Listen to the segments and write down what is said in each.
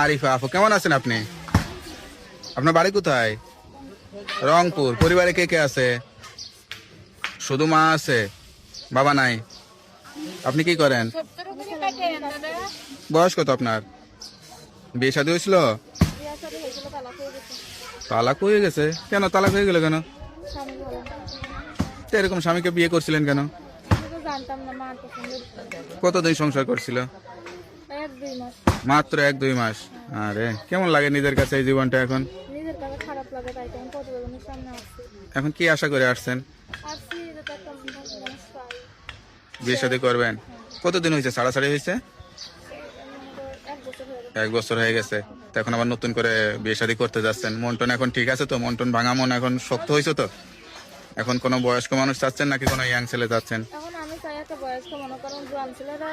আরিফা আপু, কেমন আছেন আপনি? আপনার বাড়ি কোথায়? রংপুর। পরিবারে কে কে আছে? শুধু মা আছে, বাবা নাই? আপনি কি করেন? বয়স কত আপনার? বিয়ে শাদী হয়েছিল? তালাক হয়ে গেছে কেন? তালাক হয়ে গেল কেন? তো এরকম স্বামীকে বিয়ে করছিলেন কেন? কতদিন সংসার করছিল? মাত্র 1-2 মাস। আরে কেমন লাগে নিজের কাছে এই জীবনটা এখন? এখন কি আশা করে আসছেন? বিয়ে শাদী করবেন? কতদিন হয়েছে ছাড়াছাড়ি হয়েছে? 1 বছর হয়ে গেছে। তো এখন আবার নতুন করে বিয়ে শাদী করতে যাচ্ছেন। মন টন এখন ঠিক আছে তো? মন টন ভাঙা মন এখন শক্ত হয়েছে তো? এখন কোনো বয়স্ক মানুষ চাচ্ছেন নাকি কোনো ইয়াং ছেলে চাচ্ছেন? এখন আমি চাই একটা বয়স্ক, মনে করেন জোয়ান ছেলেরা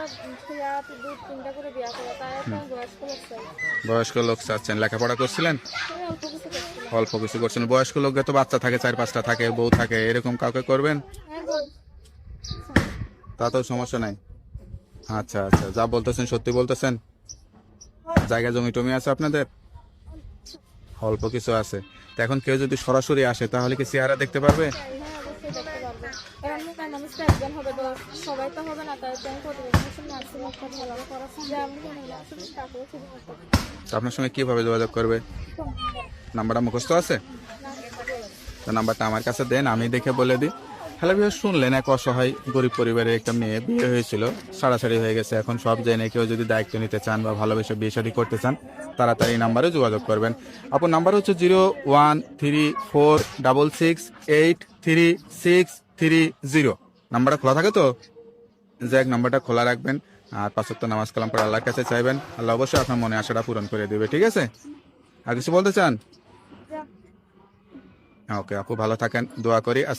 2-3টা করে বিয়া করে, তাই একটা বয়স্ক লোক চাই। বয়স্ক লোক চাচ্ছেন। লেখাপড়া করছিলেন? আমি অল্প কিছু করছি। অল্প কিছু করছেন। বয়স্ক লোকে তো বাচ্চা থাকে, 4-5টা থাকে, বউ থাকে, এরকম কাউকে করবেন? তাতেও সমস্যা নাই। আচ্ছা আচ্ছা, যা বলতেছেন সত্যি বলতেছেন? জায়গা জমি টমি আছে আপনাদের? অল্প কিছু আছে। তো এখন কেউ যদি সরাসরি আসে তাহলে কি চেহারা দেখতে পারবে? হ্যাঁ, অবশ্যই দেখতে পারবে। কারণ মোটা মানুষ তো একজন হবে, তো সবাই তো হবে না। তাই তো আমি প্রতিবেদনের সামনে আসছি, মুখটা ভালো করাচ্ছি যে আমি মহিলা আসলে তাকেও শুধু করতে পারি। তো আপনার সঙ্গে কিভাবে যোগাযোগ করবে? নাম্বারটা মুখস্থ আছে? তো নাম্বারটা আমার কাছে দেন, আমি দেখে বলে দিই। হ্যালো ভিউয়ার্স, শুনলেন এক অসহায় গরিব পরিবারের একটা মেয়ে বিয়ে হয়েছিল, ছাড়াছাড়ি হয়ে গেছে। এখন সব জেনে কেউ যদি দায়িত্ব নিতে চান বা ভালোবেসে বিয়ে শাদী করতে চান, তাড়াতাড়ি এই নাম্বারে যোগাযোগ করবেন। আপনার নাম্বার হচ্ছে 0134668330। নাম্বারটা খোলা থাকে তো? যাক, নাম্বারটা খোলা রাখবেন। আর 5 ওয়াক্ত নামাজ কালাম পড়ে আল্লাহর কাছে চাইবেন, আল্লাহ অবশ্যই আপনার মনে আশাটা পূরণ করে দেবে। ঠিক আছে? আর কিছু বলতে চান? ওকে আপু, ভালো থাকেন, দোয়া করি।